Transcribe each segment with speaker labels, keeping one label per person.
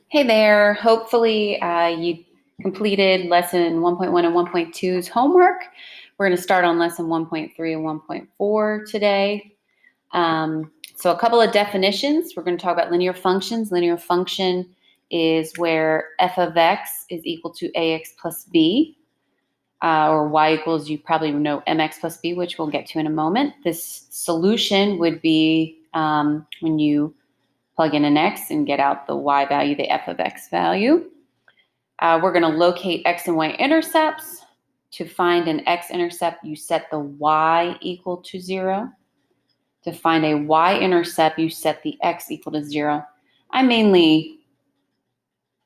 Speaker 1: Hey there. Hopefully you completed lesson 1.1 and 1.2's homework. We're going to start on lesson 1.3 and 1.4 today. So a couple of definitions. We're going to talk about linear functions. Linear function is where f of x is equal to ax plus b, or y equals, you probably know, mx plus b, which we'll get to in a moment. This solution would be when you plug in an x and get out the y value, the f of x value. We're going to locate x and y intercepts. To find an x-intercept, you set the y equal to 0. To find a y-intercept, you set the x equal to 0. I mainly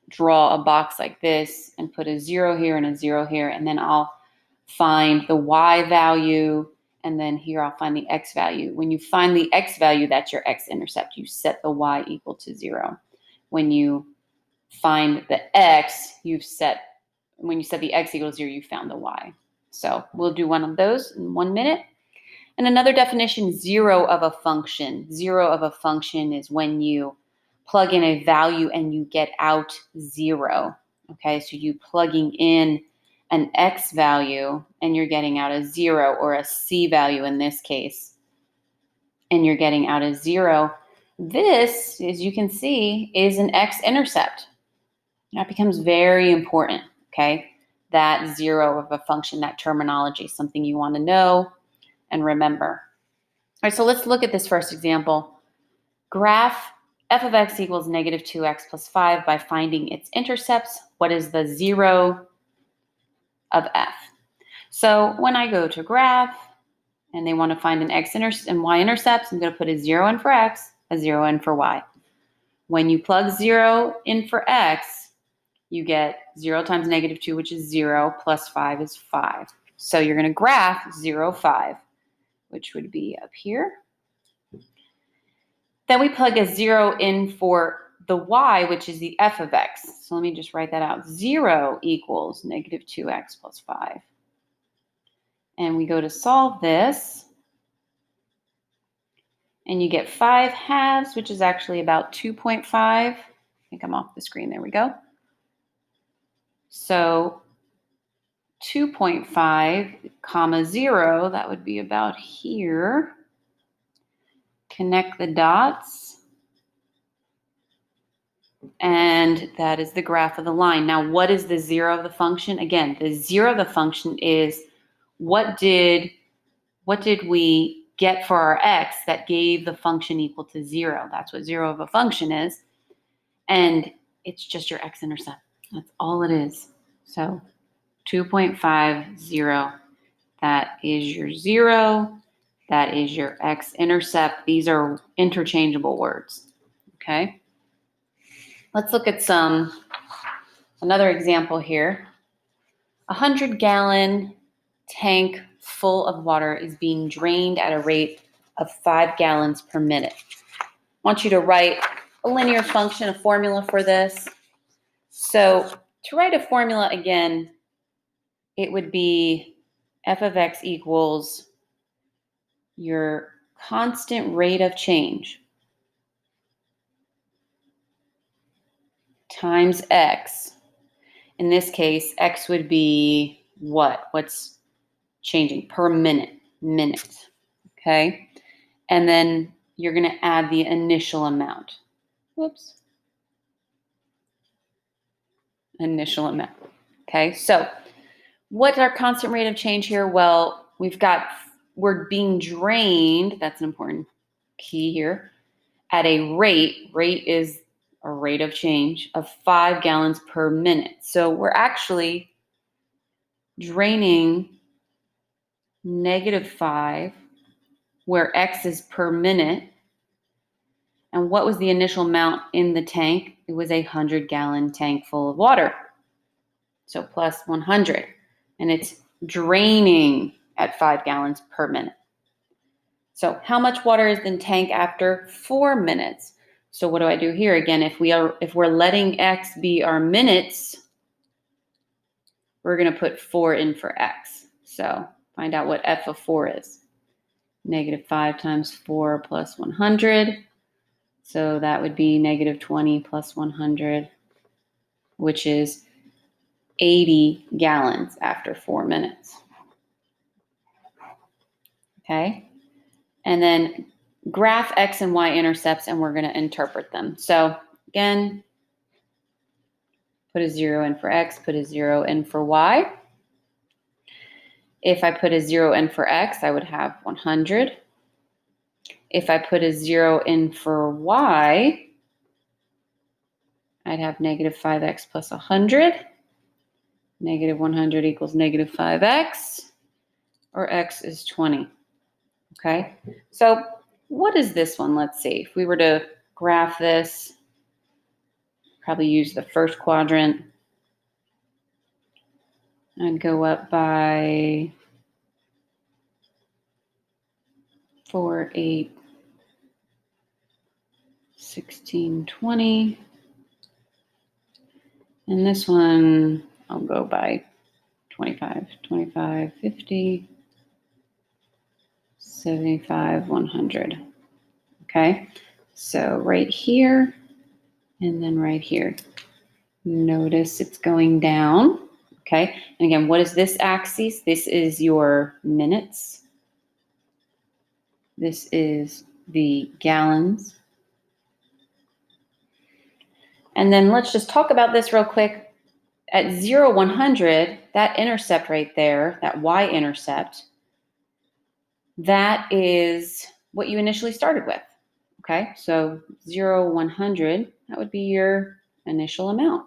Speaker 1: draw a box like this and put a 0 here and a 0 here, and then I'll find the y value, and then here I'll find the x value. When you find the x value, that's your x-intercept. You set the y equal to 0. When you find the x, when you set the x equals 0, you found the y. So we'll do one of those in 1 minute. And another definition, zero of a function. Zero of a function is when you plug in a value and you get out 0. Okay, so you plugging in an x value and you're getting out a 0, or a c value in this case, and you're getting out a 0. This, as you can see, is an x-intercept. That becomes very important, okay? That zero of a function, that terminology, something you want to know and remember. All right, so let's look at this first example. Graph f of x equals negative 2x plus 5 by finding its intercepts. What is the 0 of f? So when I go to graph and they want to find an x and y intercepts, I'm going to put a 0 in for x, a 0 in for y. When you plug 0 in for x, you get 0 times negative 2, which is 0, plus 5 is 5. So you're going to graph 0, 5, which would be up here. Then we plug a 0 in for the y, which is the f of x. So let me just write that out. 0 equals negative 2x plus 5. And we go to solve this. And you get 5 halves, which is actually about 2.5. I think I'm off the screen. There we go. So 2.5 comma 0, that would be about here. Connect the dots. And that is the graph of the line. Now, what is the 0 of the function? Again, the 0 of the function is what did we get for our x that gave the function equal to 0? That's what 0 of a function is. And it's just your x-intercept. That's all it is. So 2.50, that is your 0. That is your x-intercept. These are interchangeable words, okay? Let's look at another example here. A 100-gallon tank full of water is being drained at a rate of 5 gallons per minute. I want you to write a linear function, a formula for this. So to write a formula again, it would be f of x equals your constant rate of change times x. In this case, x would be what? What's changing per minute? Okay? And then you're going to add the initial amount. Whoops. Initial amount. Okay, so what's our constant rate of change here? Well, we're being drained, that's an important key here, at a rate is a rate of change of 5 gallons per minute. So we're actually draining -5, where x is per minute. And what was the initial amount in the tank? It was a 100-gallon tank full of water. So plus 100. And it's draining at 5 gallons per minute. So how much water is in the tank after 4 minutes? So what do I do here? Again, if we're letting x be our minutes, we're going to put 4 in for x. So find out what f of 4 is. -5 times 4 plus 100. So that would be -20 plus 100. which is 80 gallons after 4 minutes. Okay? And then graph X and Y intercepts, and we're going to interpret them. So again, put a 0 in for X, put a 0 in for Y. If I put a 0 in for X, I would have 100. If I put a 0 in for Y, I'd have negative 5X plus 100. Negative 100 equals negative 5X, or X is 20. Okay, so what is this one? Let's see. If we were to graph this, probably use the first quadrant. I'd go up by 4, 8, 16, 20. And this one, I'll go by 25, 25, 50, 75, 100. Okay, so right here and then right here. Notice it's going down. Okay, and again, what is this axis? This is your minutes. This is the gallons. And then let's just talk about this real quick. At 0, 100, that intercept right there, that y-intercept, that is what you initially started with. Okay, so 0, 100, that would be your initial amount.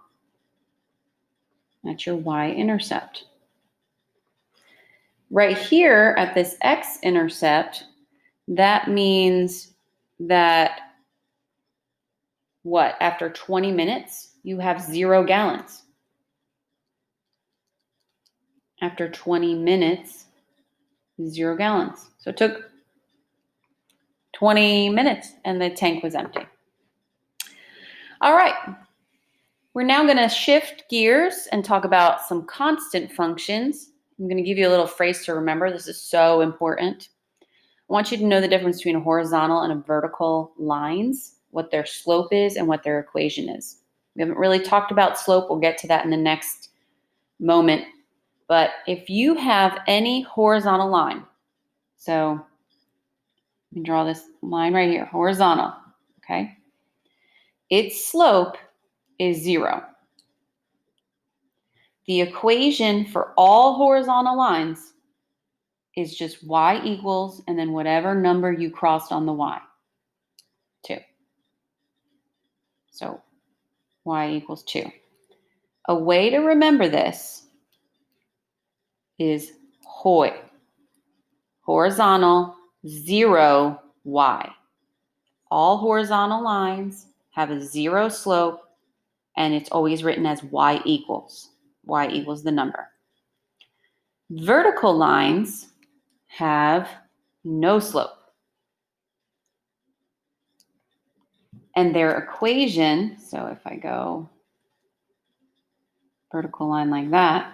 Speaker 1: That's your y-intercept. Right here at this x-intercept, that means that what? After 20 minutes, you have 0 gallons. After 20 minutes, 0 gallons. So it took 20 minutes and the tank was empty. All right. We're now going to shift gears and talk about some constant functions. I'm going to give you a little phrase to remember. This is so important. I want you to know the difference between a horizontal and a vertical lines, what their slope is and what their equation is. We haven't really talked about slope. We'll get to that in the next moment. But if you have any horizontal line, so let me draw this line right here, horizontal, okay? Its slope is 0. The equation for all horizontal lines is just y equals, and then whatever number you crossed on the y, 2. So y equals 2. A way to remember this is HOY, horizontal, 0, y. All horizontal lines have a 0 slope, and it's always written as y equals. Y equals the number. Vertical lines have no slope. And their equation, so if I go vertical line like that,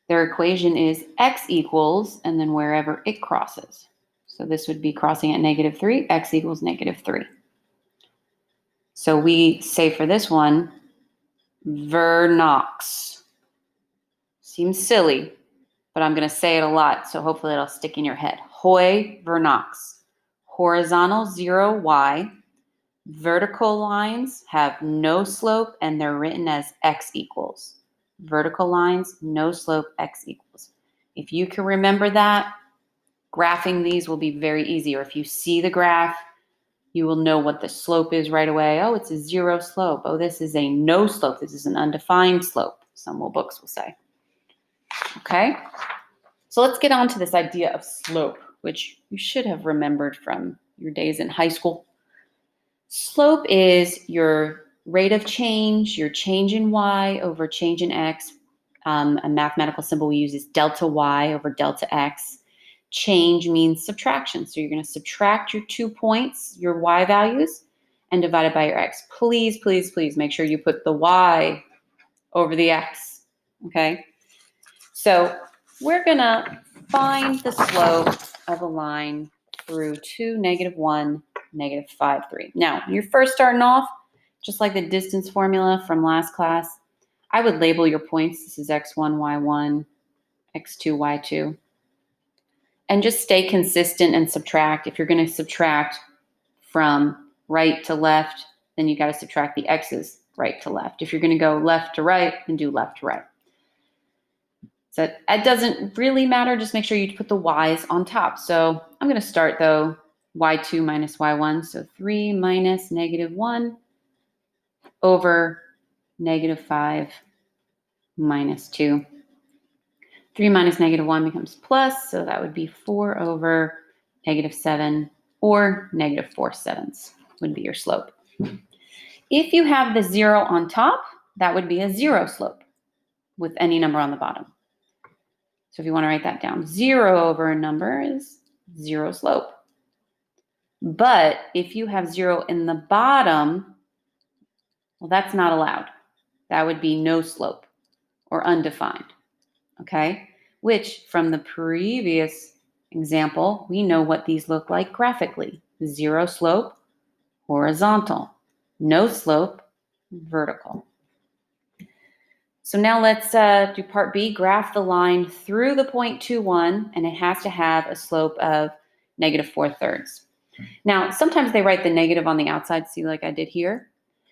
Speaker 1: their equation is x equals, and then wherever it crosses. So this would be crossing at -3, x equals -3. So we say for this one, Vernox. Seems silly, but I'm going to say it a lot, so hopefully it'll stick in your head. HOY Vernox. Horizontal 0, y. Vertical lines have no slope, and they're written as x equals. Vertical lines, no slope, x equals. If you can remember that, graphing these will be very easy. Or if you see the graph, you will know what the slope is right away. Oh, it's a 0 slope. Oh, this is a no slope. This is an undefined slope, some books will say. Okay, so let's get on to this idea of slope, which you should have remembered from your days in high school. Slope is your rate of change, your change in y over change in x. A mathematical symbol we use is delta y over delta x. Change means subtraction. So you're going to subtract your 2 points, your y values, and divide it by your x. Please, please, please make sure you put the y over the x. Okay? So we're going to find the slope of a line through 2, -1, -5, 3. Now, when you're first starting off, just like the distance formula from last class, I would label your points. This is x1, y1, x2, y2. And just stay consistent and subtract. If you're going to subtract from right to left, then you got to subtract the x's right to left. If you're going to go left to right, then do left to right. So it doesn't really matter. Just make sure you put the y's on top. So I'm going to start, though, y2 minus y1. So 3 minus -1 over -5 minus 2. 3 minus -1 becomes plus, so that would be 4 over -7, or -4/7 would be your slope. If you have the 0 on top, that would be a 0 slope with any number on the bottom. So if you want to write that down, 0 over a number is 0 slope. But if you have 0 in the bottom, well, that's not allowed. That would be no slope or undefined, okay? Which, from the previous example, we know what these look like graphically. 0 slope, horizontal. No slope, vertical. So now let's do part B. Graph the line through the point 2,1, and it has to have a slope of -4/3. Now, sometimes they write the negative on the outside, see like I did here.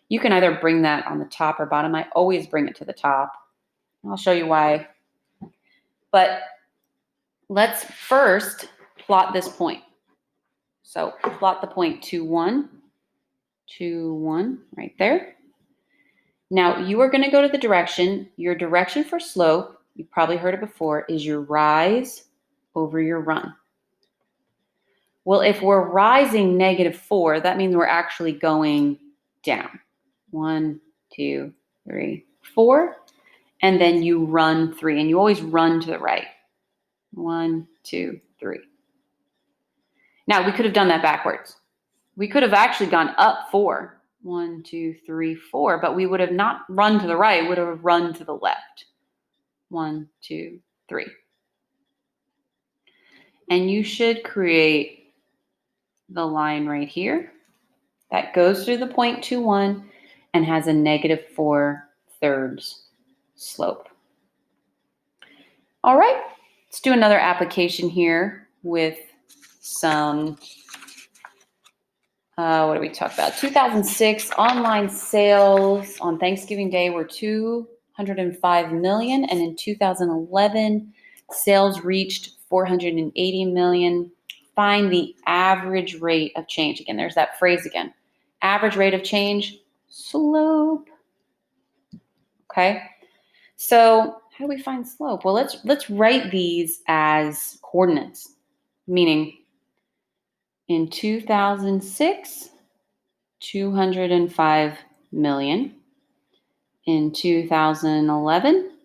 Speaker 1: You can either bring that on the top or bottom. I always bring it to the top. I'll show you why. But let's first plot this point. So plot the point 2,1, 2,1 right there. Now you are going to go to the direction. Your direction for slope, you've probably heard it before, is your rise over your run. Well, if we're rising -4, that means we're actually going down. 1, 2, 3, 4. And then you run 3. And you always run to the right. 1, 2, 3. Now, we could have done that backwards. We could have actually gone up 4. 1, 2, 3, 4. But we would have not run to the right. We would have run to the left. 1, 2, 3. And you should create the line right here that goes through the point 2,1 and has a -4/3 slope. All right, let's do another application here with some, what do we talk about? 2006 online sales on Thanksgiving Day were 205 million, and in 2011, sales reached 480 million. Find the average rate of change. Again, there's that phrase again. Average rate of change, slope. Okay, so how do we find slope? Well, let's write these as coordinates, meaning in 2006, 205 million. In 2011,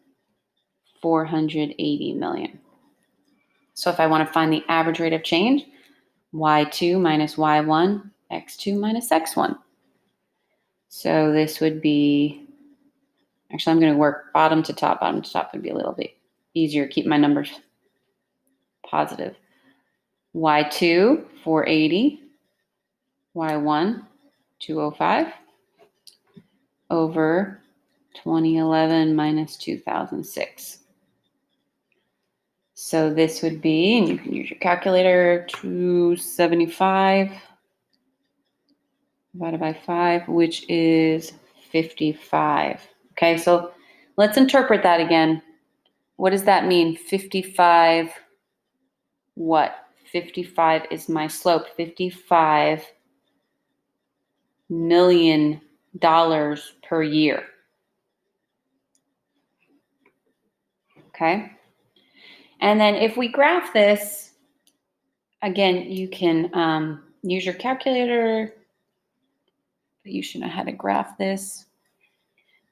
Speaker 1: 480 million. So if I want to find the average rate of change, y2 minus y1, x2 minus x1. So this would be, actually I'm going to work bottom to top. Bottom to top would be a little bit easier. Keep my numbers positive. y2, 480, y1, 205, over 2011 minus 2006. So this would be, and you can use your calculator, 275 divided by 5, which is 55. Okay, so let's interpret that again. What does that mean? 55 what? 55 is my slope. $55 million per year. Okay. And then if we graph this, again, you can use your calculator, but you should know how to graph this.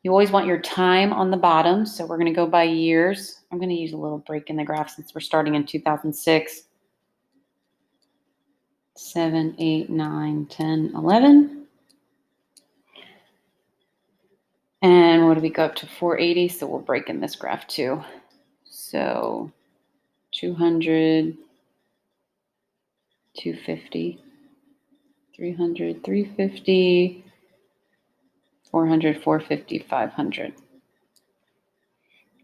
Speaker 1: You always want your time on the bottom, so we're going to go by years. I'm going to use a little break in the graph since we're starting in 2006. 7, 8, 9, 10, 11. And what do we go up to? 480, so we'll break in this graph too. So 200, 250, 300, 350, 400, 450, 500.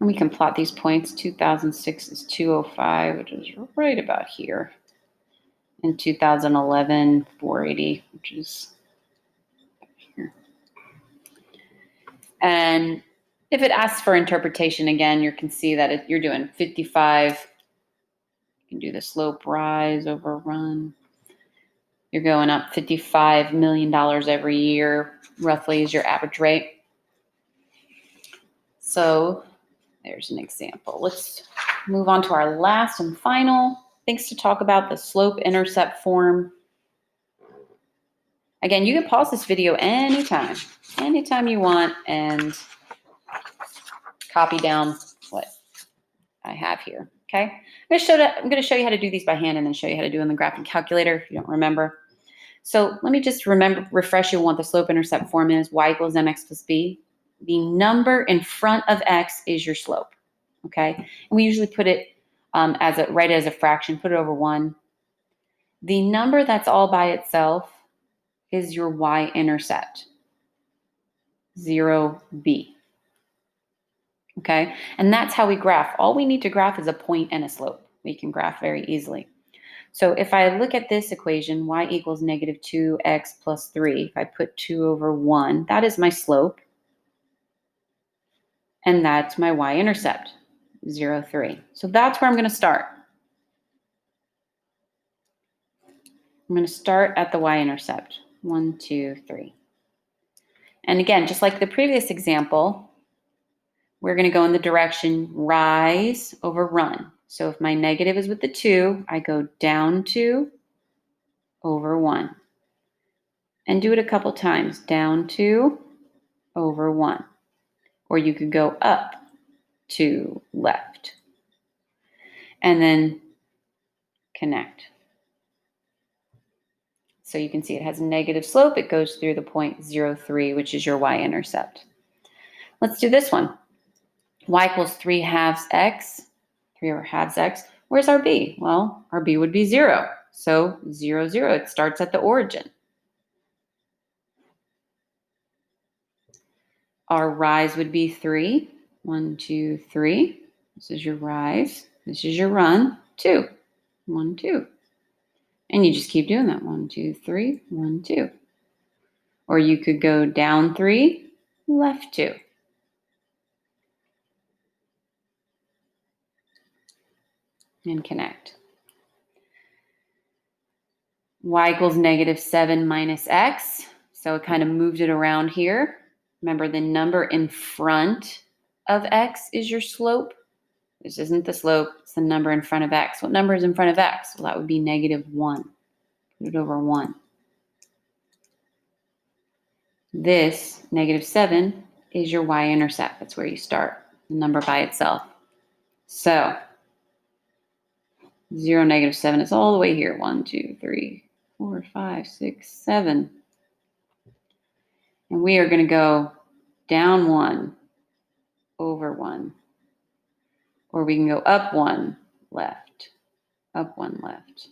Speaker 1: And we can plot these points. 2006 is 205, which is right about here. In 2011, 480, which is here. And if it asks for interpretation again, you can see that you're doing 55. You can do the slope rise over run. You're going up $55 million every year, roughly, is your average rate. So there's an example. Let's move on to our last and final things to talk about, the slope-intercept form. Again, you can pause this video anytime you want, and copy down what I have here, okay? I'm going to show you how to do these by hand and then show you how to do it in the graphing calculator if you don't remember. So let me just refresh you on what the slope-intercept form is. Y equals mx plus b. The number in front of x is your slope, okay? And we usually put it write it as a fraction, put it over 1. The number that's all by itself is your y-intercept, 0b. Okay, and that's how we graph. All we need to graph is a point and a slope. We can graph very easily. So if I look at this equation, y equals negative 2x plus 3, if I put 2 over 1, that is my slope. And that's my y-intercept, 0, 3. So that's where I'm going to start. I'm going to start at the y-intercept, 1, 2, 3. And again, just like the previous example, we're going to go in the direction rise over run. So if my negative is with the 2, I go down 2 over 1. And do it a couple times. Down 2 over 1. Or you could go up 2 left. And then connect. So you can see it has a negative slope. It goes through the point 0, 3, which is your y-intercept. Let's do this one. Y equals 3 halves x, 3 over halves x. Where's our b? Well, our b would be 0. So 0, 0, it starts at the origin. Our rise would be 3. 1, 2, 3. This is your rise. This is your run. 2. 1, 2. And you just keep doing that. 1, 2, 3, 1, 2. Or you could go down 3, left 2. And connect. Y equals negative 7 minus x. So it kind of moved it around here. Remember, the number in front of x is your slope. This isn't the slope, it's the number in front of x. What number is in front of x? Well, that would be negative 1. Put it over 1. This, negative 7, is your y-intercept. That's where you start, the number by itself. So 0, negative 7 is all the way here. 1, 2, 3, 4, 5, 6, 7. And we are going to go down 1, over 1. Or we can go up 1, left, up 1, left.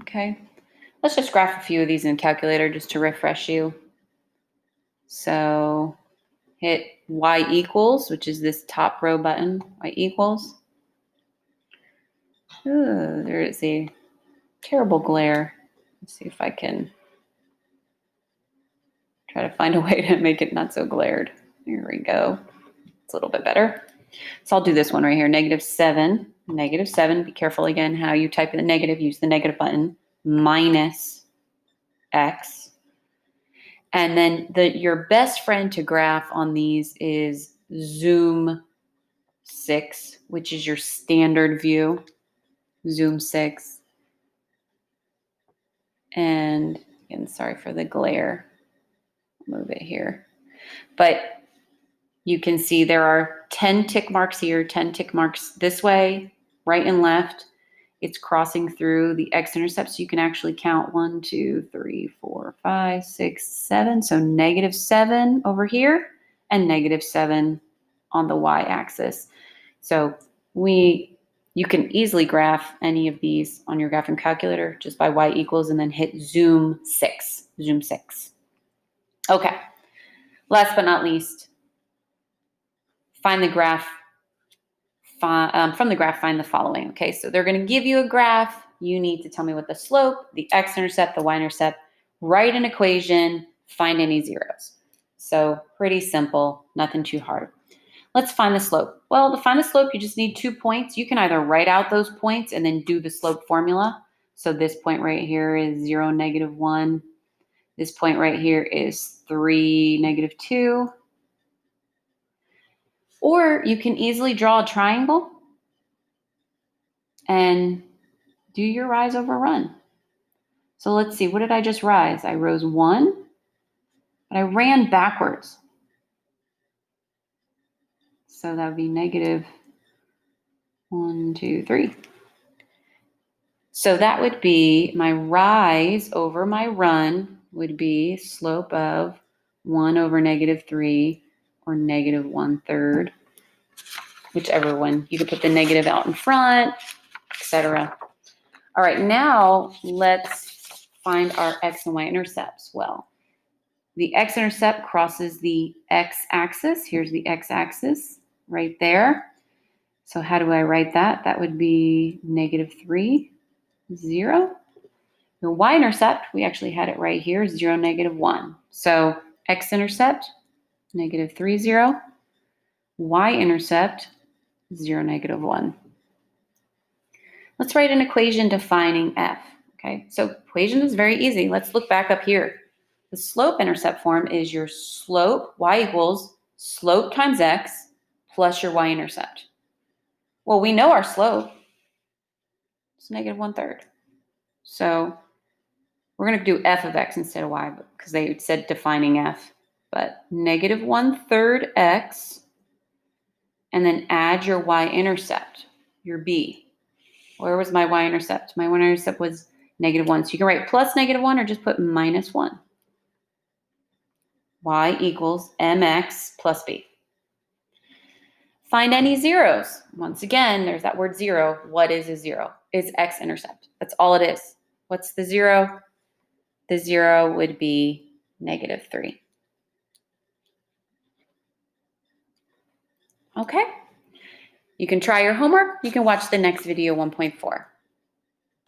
Speaker 1: Okay, let's just graph a few of these in the calculator just to refresh you. So hit y equals, which is this top row button, y equals. Ooh, there is a terrible glare. Let's see if I can try to find a way to make it not so glared. Here we go. It's a little bit better. So I'll do this one right here, negative 7. Negative 7, be careful again how you type in the negative, use the negative button, minus x. And then your best friend to graph on these is Zoom 6, which is your standard view, Zoom 6. And again, sorry for the glare. I'll move it here. But you can see there are 10 tick marks here, 10 tick marks this way, right and left. It's crossing through the x-intercept, so you can actually count 1, 2, 3, 4, 5, 6, 7. So negative 7 over here and negative 7 on the y-axis. So you can easily graph any of these on your graphing calculator just by y equals and then hit Zoom 6. Zoom 6. Okay. Last but not least, find the graph. From the graph, find the following. Okay, so they're going to give you a graph. You need to tell me what the slope, the x-intercept, the y-intercept. Write an equation, find any zeros. So pretty simple, nothing too hard. Let's find the slope. Well, to find the slope, you just need 2 points. You can either write out those points and then do the slope formula. So this point right here is 0, -1. This point right here is 3, -2. Or you can easily draw a triangle and do your rise over run. So let's see, what did I just rise? I rose 1, but I ran backwards. So that would be -1, 2, 3. So that would be my rise over my run would be slope of 1 over -3 or -1/3, whichever one. You could put the negative out in front, etc. All right, now let's find our x and y intercepts. Well, the x-intercept crosses the x-axis. Here's the x-axis right there. So how do I write that? That would be -3, 0. Your y-intercept, we actually had it right here, 0, -1. So x-intercept, -3, 0. Y-intercept, 0, -1. Let's write an equation defining f. Okay, so equation is very easy. Let's look back up here. The slope-intercept form is your slope, y equals slope times x plus your y-intercept. Well, we know our slope. It's -1/3. So we're going to do f of x instead of y because they said defining f. But -1/3 x, and then add your y-intercept, your b. Where was my y-intercept? My y-intercept was -1. So you can write plus -1 or just put -1. Y equals mx plus b. Find any zeros. Once again, there's that word 0. What is a 0? It's x-intercept. That's all it is. What's the 0? The 0 would be -3. Okay. You can try your homework. You can watch the next video 1.4.